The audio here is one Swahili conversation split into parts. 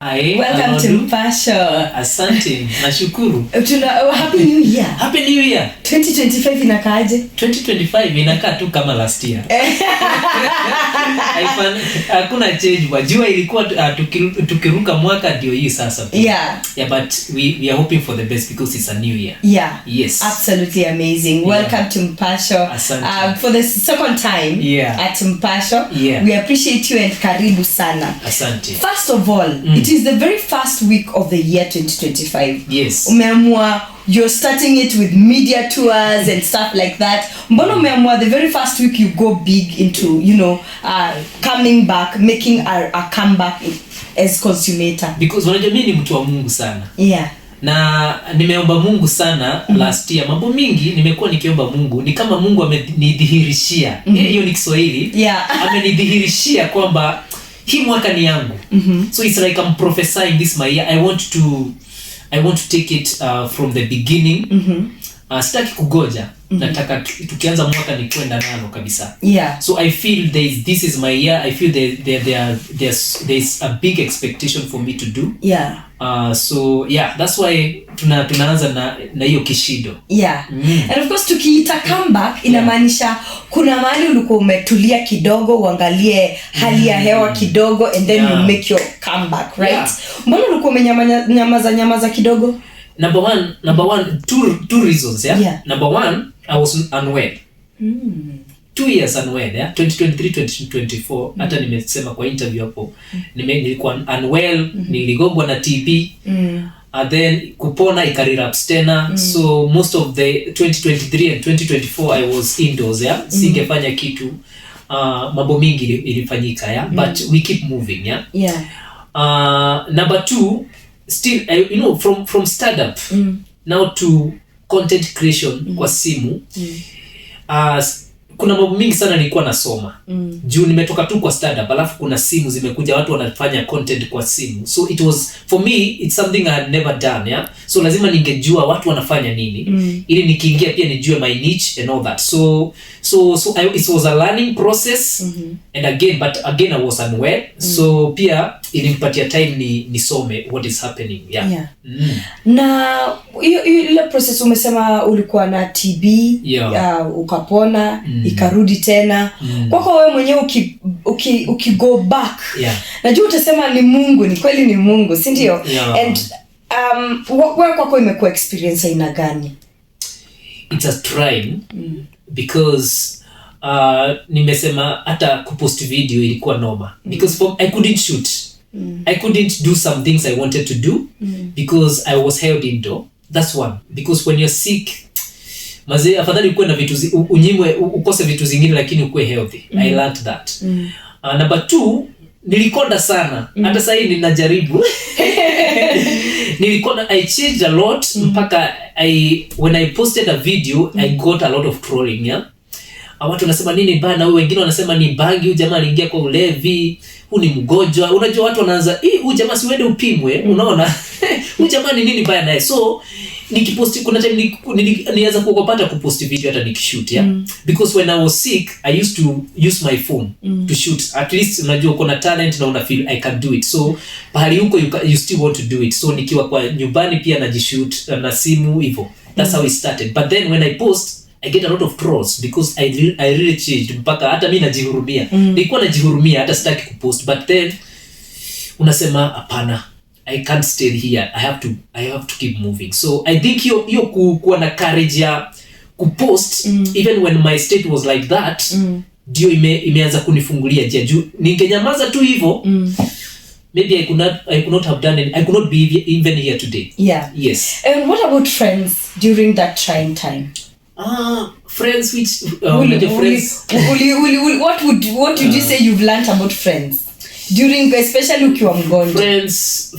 Welcome to Mpasho. Asante, nashukuru. Happy New Year. Happy New Year. 2025 inakaaje? 2025 inakaa tu kama last year. Hakuna change. Wajua ilikuwa tukiruka mwaka ndio hii sasa. Yeah. Yeah, but we are hoping for the best because it's a new year. Yeah. Yes. Absolutely amazing. Welcome to Mpasho. For the second time at Mpasho. Yeah. We appreciate you and karibu sana. Asante. First of all, it is the very first week of the year 2025. Yes. Umeamua, you're starting it with media tours and stuff like that. Mbona umeamua the very first week you go big into, coming back, making a comeback as Consumator? Because unajua mimi ni mtu wa Mungu sana. Yeah. Na nimeomba Mungu sana last year. Mambo mingi nimekuwa nikiomba Mungu. Ni kama Mungu amenidhihirishia. Hiyo ni Kiswahili. Yeah. Amenidhihirishia kwamba hii mwaka ni yangu. So it's like I'm prophesying this my year. I want to take it from the beginning. Sitaki kugoja. Nataka tukianza mwaka ni kwenda nalo kabisa. Yeah. So I feel this is my year. I feel there's a big expectation for me to do. Yeah. So yeah, that's why tunaanza na hiyo kishindo. Yeah. And of course tukiita comeback inamaanisha kuna mahali ulikuwa umetulia kidogo uangalie hali ya hewa kidogo and then you make your comeback, right? Yeah. Mbona ulikuwa umenyamaza kidogo? Number one, two reasons, yeah? Number one, I was unwell. 2 years unwell, yeah? 2023, 2024, hata nimesema kwa interview hapo. Nilikuwa unwell, niligongwa na TB. Then kupona ikarelapse tena. So most of the 2023 and 2024 I was indoors, yeah? Singefanya kitu. Mambo mingi ilifanyika, yeah? But we keep moving, yeah? Yeah. Number two, still from startup now to content creation kwa simu. Kuna mambo mingi sana nilikuwa nasoma. Juu nimetoka tu kwa startup alafu kuna simu zimekuja watu wanafanya content kwa simu. So it was for me it's something I had never done, yeah? So lazima ningejua watu wanafanya nini ili nikiingia pia nijue my niche and all that. So it was a learning process and again I was unwell. So pia ilinipatia time nisome what is happening, yeah. Na ile process umesema ulikuwa na TB, ukapona, ikarudi tena. Kwako wewe mwenyewe uki go back. Najua utasema ni Mungu, ni kweli ni Mungu, si ndio? And wewe kwako imekuwa experience aina gani? It's a trying because nimesema hata kupost video ilikuwa noma because I couldn't shoot. I couldn't do some things I wanted to do because I was held indoor. That's one. Because when you're sick, mazee afadhali ukuwe na vitu unyimwe ukose vitu zingine lakini ukuwe healthy. I learned that. Number two, nilikonda sana. Hata sasa hivi ninajaribu. Nilikonda, I changed a lot mpaka when I posted a video, I got a lot of trolling, yeah? Watu wanasema nini bana, wengine wanasema ni bangi, huyu jamaa aliingia kwa ulevi, huyu ni mgonjwa. Unajua watu wanaanza, huyu jamaa si uende upimwe, unaona? Huyu jamaa ni nini baya naye? So nikiposti kuna time nilianza kuokopata kuposti video hata nikishoot, yeah? Because when I was sick, I used to use my phone to shoot. At least unajua uko na talent na una feel I can do it. So pahali huko you still want to do it. So nikiwa kwa nyumbani pia najishoot na simu hivyo. That's how it started. But then when I post, I get a lot of trolls because I really changed mpaka hata mimi najihurumia. Nilikuwa najihurumia hata sitaki kupost, but then unasema hapana, I can't stay here. I have to keep moving. So I think hiyo kuwa na courage ya kupost even when my state was like that, ndio imeanza kunifungulia njia. Juu ningenyamaza tu hivyo, maybe I could not have done it. I could not be even here today. Yeah. Yes. And what about friends during that trying time? Friends which friends. What would you say you've learned about friends during, especially ukiwa mgonjwa?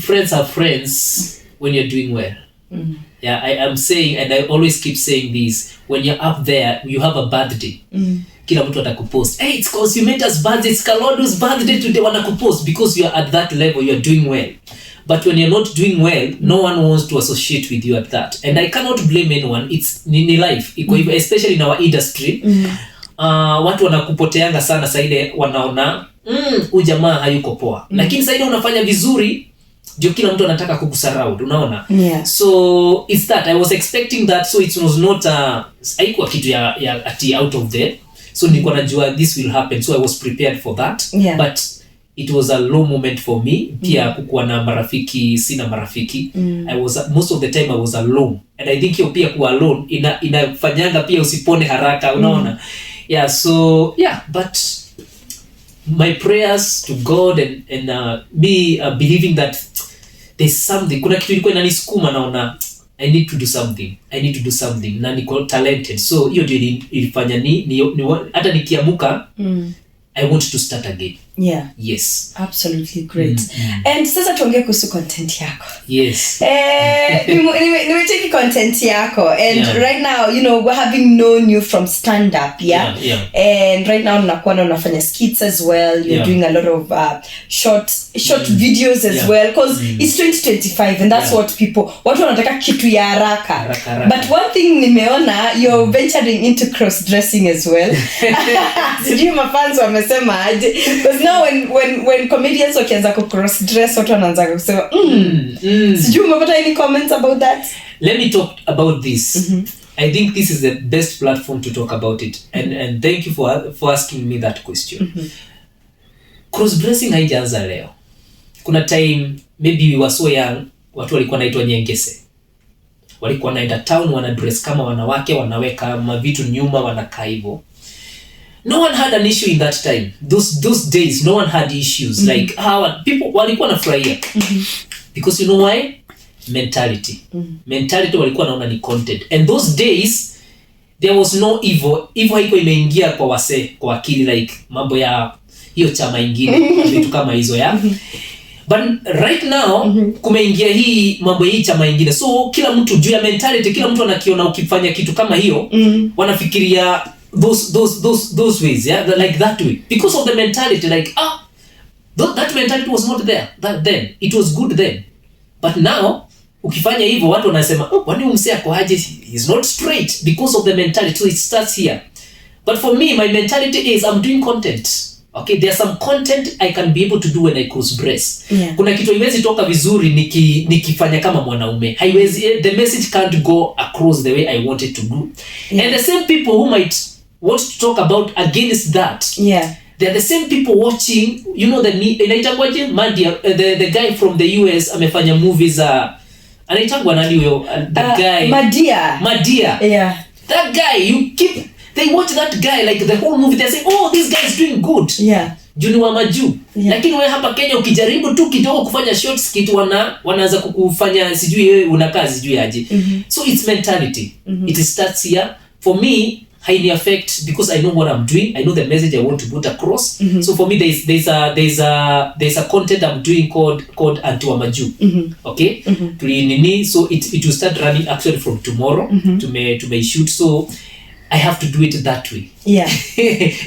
Friends are friends when you're doing well. Yeah, I am saying, and I always keep saying this, when you're up there, you have a birthday. Kila mtu atakupost, hey, it's Consumator's birthday, it's Kalodo's birthday today, wanakupost because you are at that level, you are doing well. But when you're not doing well, no one wants to associate with you at that. And I cannot blame anyone. It's ni life. Iko hivyo, especially in our industry. Watu wanakupoteanga sana saide wanaona huyu jamaa hayuko poa. Lakini saide unafanya vizuri, ndio kila mtu anataka kukusaraud, unaona? Yeah. So it's that I was expecting that, so it was not haikuwa kitu ya ati out of there. So nilikuwa najua this will happen, so I was prepared for that. Yeah. But it was a low moment for me. Pia kukuwa na marafiki, sina marafiki. I was most of the time I was alone. And I think hiyo pia kuwa alone inafanyanga pia usipone haraka, unaona? Yeah, so yeah, but my prayers to God and me believing that there's something, kuna kitu ilikuwa inanisukuma, naona I need to do something na niko talented. So hiyo ndio ilifanya ni hata nikiamuka I want to start again. Yeah. Yes. Absolutely great. And sasa tuongee kuhusu content yako. Yes. Nimecheki content yako, and right now, you know, we're having known you from stand up, yeah? And right now unafanya skits as well. You're doing a lot of short videos as well, because it's 2025 and that's what watu wanataka kitu ya haraka. But one thing nimeona, you're venturing into cross dressing as well. Sijui mafans wamesema aje, because now when comedians wakianza ku cross dress watu wanaanza kusema sijui umepata any comments about that? Let me talk about this. I think this is the best platform to talk about it, and thank you for asking me that question. Cross dressing haijaanza leo. Kuna time maybe we were so young, watu walikuwa naitwa nyengese, walikuwa naenda town wana dress kama wanawake, wanaweka mavitu nyuma, wanakaa hivyo. No one had an issue in that time. Those days no one had issues. Like people walikuwa nafurahia. Because you know why? Mentality. Mentality walikuwa naona ni content. And those days there was no evil. Evil haiko imeingia kwa wase, kwa akili, like mambo ya hiyo chama ingine, vitu kama hizo ya. But right now kumeingia hii mambo hii chama ingine. So kila mtu juu ya mentality, kila mtu anakiona ukifanya kitu kama hiyo, wanafikiria those ways, yeah, like that way, because of the mentality, like that mentality was not there then. It was good then, but now ukifanya hivyo watu wanasema kwani umse ako aje, he's not straight, because of the mentality. So it starts here. But for me, my mentality is I'm doing content. Okay, there's some content I can be able to do when I cross dress. Kuna kitu haiwezi toka vizuri nikifanya kama mwanaume. Haiwezi, the message can't go across the way I want it to go. And the same people who might want to talk about against that, they're the same people watching, you know, inaitangwaje Madia, the guy from the US amefanya movies anaitangwa nani huyo, the guy Madia. Yeah, that guy, they watch that guy like the whole movie, they say this guy is doing good. Juni wa maju. Lakini wewe hapa Kenya ukijaribu tu kidogo kufanya short skit wanaanza kukufanya sijui wewe unakaa sijui aje. So it's mentality. It starts here. For me, highly affect, because I know what I'm doing. I know the message I want to put across. So for me, there's a content I'm doing called Antiwa Maju. Okay? So it will start running actually from tomorrow to my shoot. So I have to do it that way.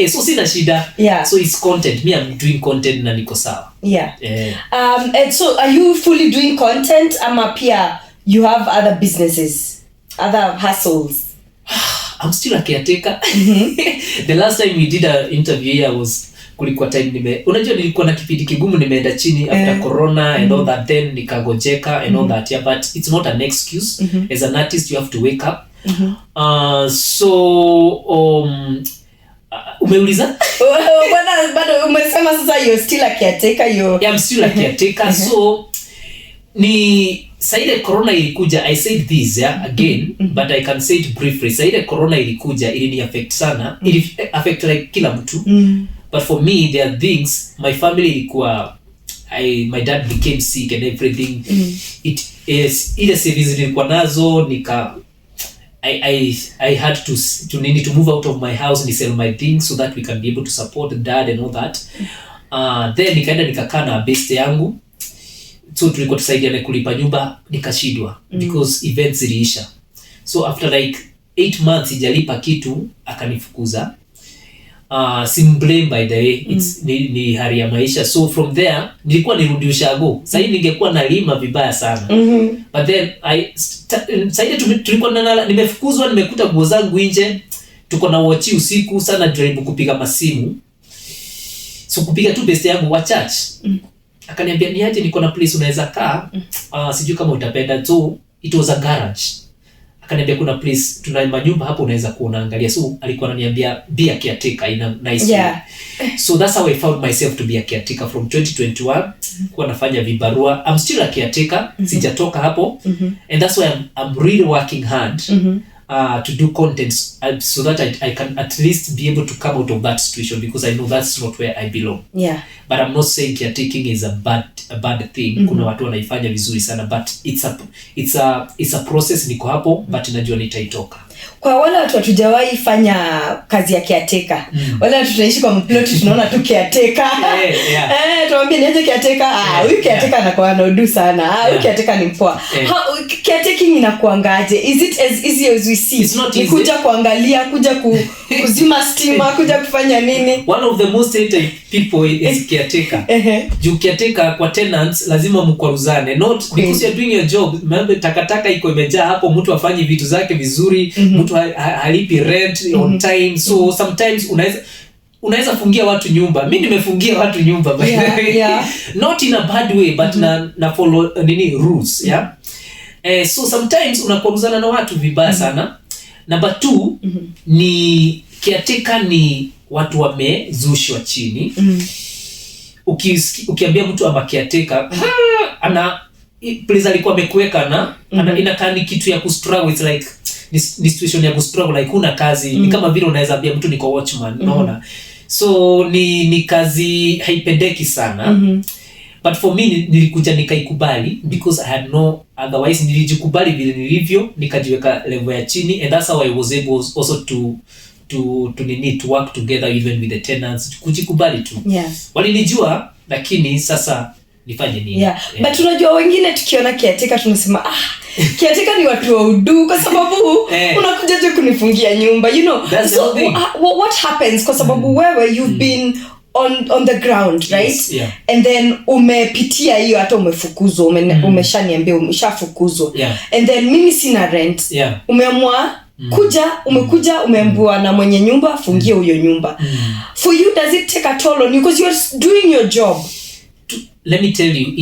So sina shida. So it's content. Me, I'm doing content na niko sawa. And so are you fully doing content, ama pia you have other businesses, other hustles? I'm still a caretaker. The last time we did an interview here was kulikuwa time unajua nilikuwa na kipindi kigumu, nimeenda chini after corona and all that, then nikagojeka and all that, but it's not an excuse. As an artist you have to wake up. Umeuliza? Bado umesema sasa you're still a caretaker. I'm still a caretaker. So ni saide corona ilikuja, I said this again, but I can say it briefly. Saide corona ilikuja, ilini affect sana, ili affect like kila mtu. But for me there are things, my family ilikuwa, my dad became sick and everything. It is ile service nilikuwa nazo I had to move out of my house and sell my things so that we can be able to support dad and all that. Then nikaenda nikakaa na best yangu, so tulikuwa tusaidiane kulipa nyumba, nikashidwa because events ziliisha. So after like 8 months sijalipa kitu, akanifukuza. Blame by the way, it's ni hali ya maisha. So from there nilikuwa nirudi ushago. Sasa ningekuwa nalima vibaya sana. But then sasa tulikuwa nimefukuzwa, nimekuta nguo zangu nje, tuko na watch usiku sana, jaribu kupiga masimu. So kupiga tu best yangu wa church. akaniambia niaje niko na place unaweza kaa, sijui kama utapenda. So it was a garage. Akaniambia kuna place tuna manyumba hapo unaweza kuona angalia. So alikuwa ananiambia be a caretaker in a nice way. So that's how I found myself to be a caretaker from 2021. Kwa nafanya vibarua. I'm still a caretaker. Sijatoka hapo. And that's why I'm really working hard to do content so that I can at least be able to come out of that situation, because I know that's not where I belong. But I'm not saying caretaking is a bad thing. Kuna watu wanaifanya vizuri sana, but it's a process. Niko hapo but najua nitaitoka. Kwa wale watu hatujawahi fanya kazi ya caretaker, wale watu tunaishi kwa mplot tunaona tu caretaker. Tuambie niaje caretaker? Huyu caretaker anakuwa anaodu sana. Huyu caretaker ni mpoa. Caretaking inakuangaje? Is it as easy as we see? Kuja kuangalia, kuja kuzima stima, kuja kufanya nini? One of the most hated people is caretaker. You caretaker kwa tenants lazima mkwaruzane, not because you're doing your job. Remember takataka iko imejaa hapo, mtu afanye vitu zake vizuri, mtu halipi rent on time. So sometimes unaweza fungia watu nyumba. Mimi nimefungia watu nyumba by the way. Not in a bad way, but na follow rules, so sometimes unakwaruzana na watu vibaya sana. Number 2 ni caretaker ni watu wamezushwa chini. Ukiambia mtu ama caretaker ana please alikuwa amekuweka na inakaa ni kitu ya kustruggle. It's like ni situation ya kustruggle, like una kazi. Ni kama vile unaweza ambia mtu niko watchman, unaona. So ni kazi haipendeki sana. But for me nilikuja nikaikubali because I had no otherwise. Nilijikubali vile nilivyo, nikajiweka level ya chini, and that's how I was able also to work together even with the tenants. Kujikubali tu. Walinijua, lakini sasa nifanye nini? But unajua wengine tukiona caretaker tunasema caretaker ni watu wa udu kwa sababu unakuja tu kunifungia nyumba, you know. So what happens kwa sababu wewe you've been on the ground, right? And then umepitia hiyo, hata umefukuzwa, umeshaniambia umeshafukuzwa. And then mimi sina rent. Umeamua umekuja umeambiwa na mwenye nyumba fungie huyo nyumba. For you, does it take a toll on you because you're doing your job? Let me tell you,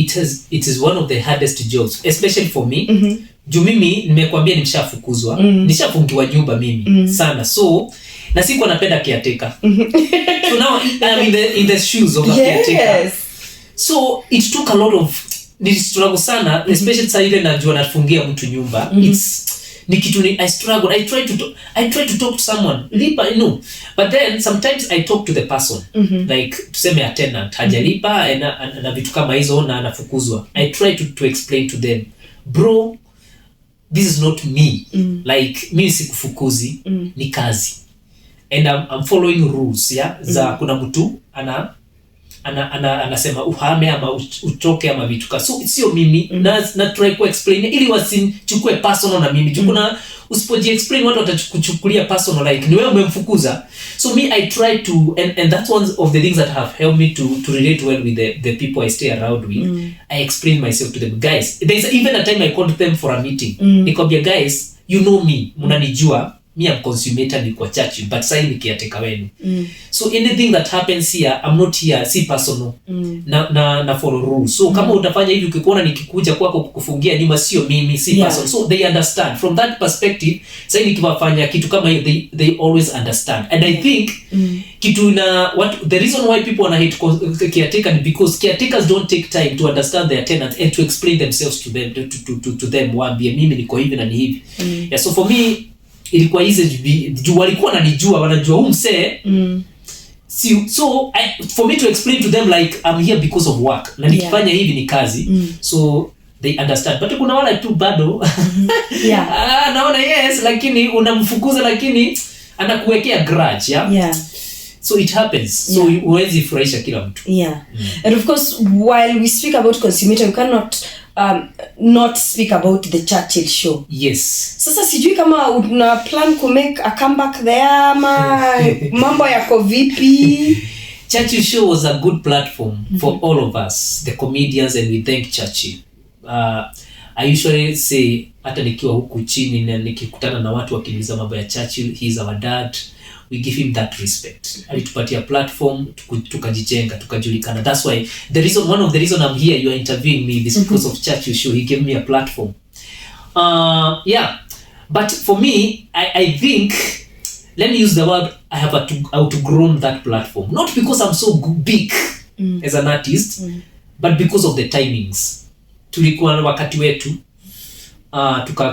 it is one of the hardest jobs, especially for me. Juu mimi nimekuambia nimeshafukuzwa, nishafungiwa nyumba mimi sana. So na sikuwa napenda caretaker. So now I'm in the shoes of a caretaker. So it took a lot of struggle sana, especially saa ile najua nafungia mtu nyumba. Ni kitu I struggle. I try to talk to someone. Lipa, But then sometimes I talk to the person. Like tuseme a tenant hajalipa na vitu kama hizo na anafukuzwa. I try to explain to them, bro, this is not me. Like mimi sikufukuzi, ni kazi. And I'm following rules, za kuna mtu anasema uhame ama utoke ama vitu. So sio mimi na try to explain ili wasichukue personal na mimi. Kuna usipoji explain watu watachukulia personal, like ni wewe umemfukuza. So me I try to and that's one of the things that have helped me to relate well with the people I stay around with. I explain myself to them. Guys, there's even a time I called them for a meeting. Nikwambia guys, you know me, mnanijua. Me am Consumator ni kwa Churchill, but sasa ni caretaker wenu. So anything that happens here, I'm not here, si personal. Na follow rules. So kama utafanya hivi, ukikuona nikikuja kwako kukufungia nyuma, sio mimi, si personal. So they understand from that perspective. Sasa nikifanya kitu kama hiyo, they always understand. And I think the reason why people wanna hate caretaker is because caretakers don't take time to understand their tenants and to explain themselves to them, to them. Waambie mimi niko hivi na ni hivi. So for me ilikuwa easy juu walikuwa wananijua, wanajua msee. So for me to explain to them like I'm here because of work na nikifanya hivi ni kazi. So they understand. But kuna wala tu bado naona yes, lakini unamfukuza lakini anakuwekea grudge. So it happens. So huwezi furahisha kila mtu. And of course while we speak about Consumator, we cannot not speak about the Churchill show. Sasa sijui kama una plan to make a comeback there ama mambo yako vipi? Churchill show was a good platform for all of us, the comedians, and we thank Churchill. I usually say hata nikiwa huku chini na nikikutana na watu wakiniuliza mambo ya Churchill, he's our dad. we give him that respect. Alitupatia platform, tukajijenga, tukajulikana. That's why one of the reason I'm here, you are interviewing me, is because of Churchill show. He gave me a platform. Yeah, but for me, I think, let me use the word, I have outgrown that platform. Not because I'm so big as an artist, but because of the timings. Tulikuwa wakati wetu,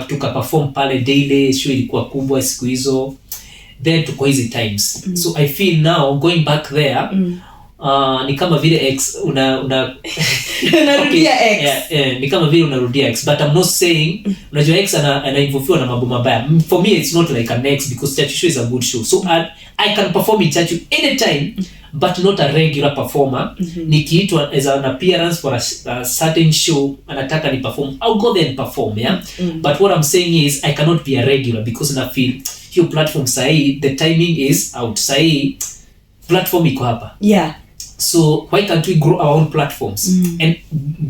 tuka perform pale daily, show ilikuwa kubwa siku hizo, then tuko hizi times. So I feel now going back there, ni kama vile X unarudia X. Ni kama vile unarudia X, but I'm not saying unajua X anainvolviwa na mambo mabaya. For me it's not like an X, because Churchill show is a good show. So I can perform in Churchill anytime, but not a regular performer. Nikiitwa as an appearance for a certain show, anataka ni perform, I'll go there and perform, yeah. But what I'm saying is I cannot be a regular, because na feel hiyo platform sahi, the timing is out. Sahi platform iko hapa. Yeah. So why can't we grow our own platforms? And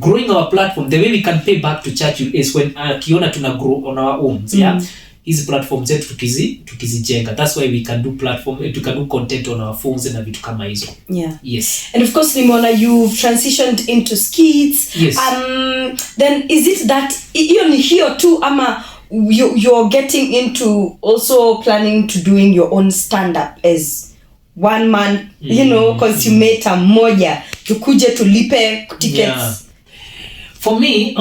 growing our platform, the way we can pay back to Churchill is when kiona tuna grow on our own, yeah. Hizi platforms zetu tukizijenga. That's why we can do we can do content on our phones na vitu kama hizo. Yeah. Yes. And of course, Nimona, you've transitioned into skits. Yes. Then is it that hiyo ni hiyo tu, ama you're getting into also planning to doing your own stand-up as one man, you know, Consumator mmoja, tukuje tulipe tickets? Yeah. For me,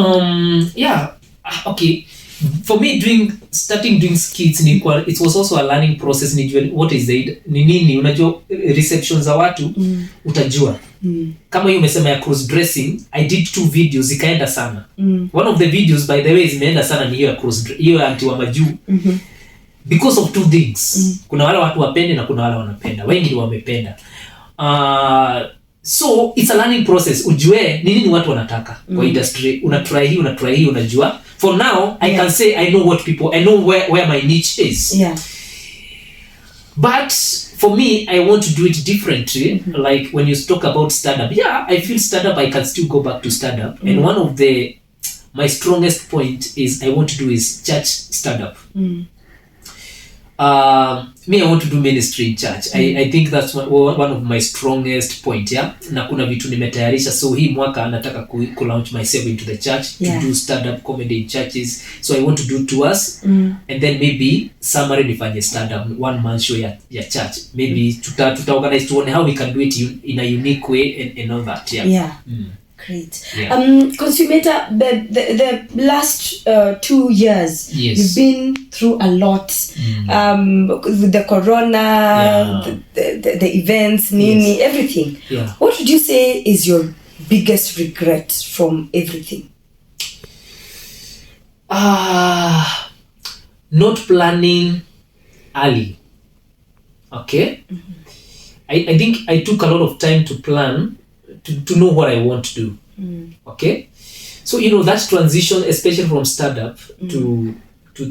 okay. For me, starting doing skits, it was also a learning process. What is it? Nini, unajua receptions za watu, utajua. Kama hiyo umesema ya cross dressing, I did 2 videos zikaenda sana. One of the videos, by the way, zimeenda sana ni hiyo ya cross, hiyo anti wa majuu. Because of 2 things. Kuna wale watu wapende na kuna wale wanapenda. Wengi wamependa. So it's a learning process. Ujue nini watu wanataka kwa industry. Unatry hii, unajua. For now, I can say I know where my niche is. Yeah. But for me, I want to do it differently. Like when you talk about stand-up, yeah, I feel stand-up, I can still go back to stand-up. And one of my strongest point is I want to do is church stand-up. Me, I want to do ministry in church. I think that's one of my strongest point, yeah. Na kuna vitu nimetayarisha, so hii mwaka nataka ku launch myself into the church, to do stand-up comedy in churches. So I want to do tours, and then maybe summary nifanye stand-up 1 month show ya church. Maybe tuta organize tuone how we can do it in a unique way and all that, yeah. Yeah. Great. Yeah. Consumator, the last 2 years, you've been through a lot. With the corona, the events, Nini, everything. Yeah. What would you say is your biggest regret from everything? Not planning early. Okay? I think I took a lot of time to plan, to know what I want to do. Okay? So, that transition, especially from stand-up to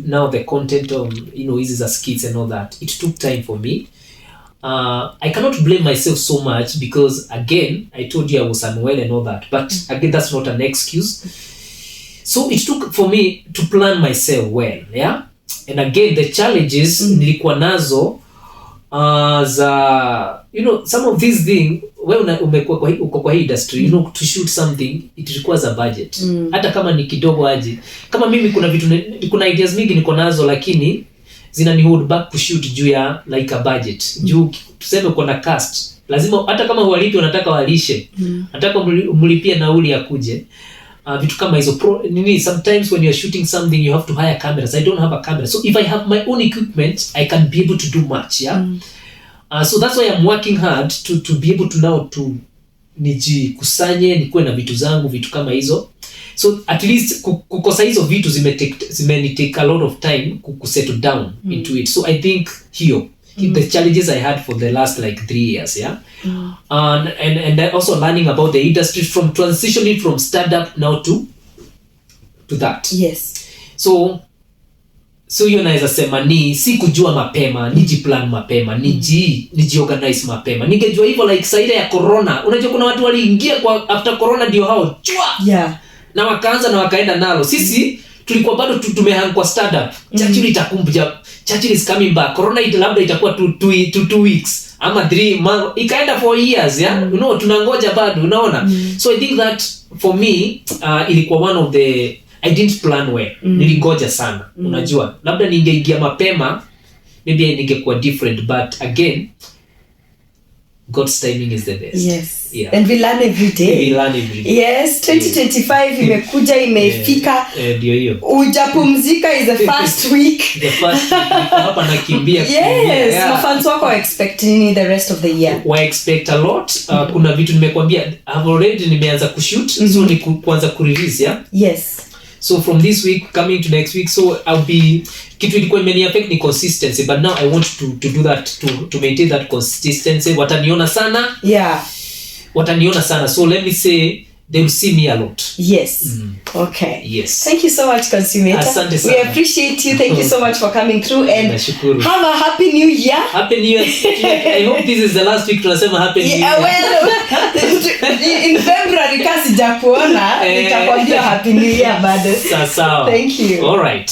now the content of, is a skits and all that, it took time for me. I cannot blame myself so much because, again, I told you I was unwell and all that. But, again, that's not an excuse. So, it took for me to plan myself well, yeah? And again, the challenges nilikuwa nazo, some of these things, wewe uko kwa hii industry, to shoot something, it requires a budget. Hata kama ni kidogo aje. Kama mimi kuna ideas mingi niko nazo, lakini zinani hold back to shoot juu ya like a budget. Juu tuseme uko na cast, lazima hata kama walipi unataka walishe. Nataka mlipie nauli ya kuje. Vitu kama hizo sometimes when you're shooting something you have to hire cameras. I don't have a camera, so if I have my own equipment I can be able to do much, yeah. So that's why I'm working hard to be able to now to nijikusanye, nikuwe na vitu zangu, vitu kama hizo. So at least kukosa hizo vitu take a lot of time settle down into it. So I think the challenges I had for the last like 3 years, yeah. And also learning about the industry, from transitioning from stand-up now to that. Yes. So hiyo naweza sema si kujua mapema, nijiplan mapema, nijiorganize mapema. Ningejua hivyo like saida ya corona. Unajua kuna watu waliingia kwa after corona ndio hao chua. Yeah. Na wakaanza na wakaenda nalo. Sisi tulikuwa bado tumehang kwa startup. Churchill itakuja, Churchill is coming back, corona labda itakuwa 2 weeks ama 3 months, ikaenda 4 years, yeah. You know, tunangoja bado, unaona. So I think that for me ilikuwa one of the, I didn't plan well. Nilingoja sana. Unajua, labda ningeingia mapema maybe ningekuwa different, but again God's timing is the best. Yes. Yeah. And we learn every day. We learn every day. Yes, 2025 imekuja, imefika. Ndio hiyo. Ujapumzika is the first week. The first week hapa nakimbia. Yes, yeah. Mafans wako are expecting the rest of the year. We expect a lot. Kuna vitu nimekwambia, I've already nimeanza kushoot, so ni kuanza kurelease, yeah. Yes. So from this week coming to next week, so I'll be, kitu ilikuwa imeni affect ni consistency, but now I want to do that, to maintain that consistency. Wataniona sana. Yeah. Wataniona sana. So let me say they will see me a lot. Yes. Okay. Yes. Thank you so much, Consumator. Asante sana. We appreciate you. Thank you so much for coming through, and Nashukuru. have a happy new year. Happy New Year. I hope this is the last week tunasema happy New Year. Yeah, well, in February kasi jakuona nitakwambia happy new year bado. Sawa. Thank you. All right.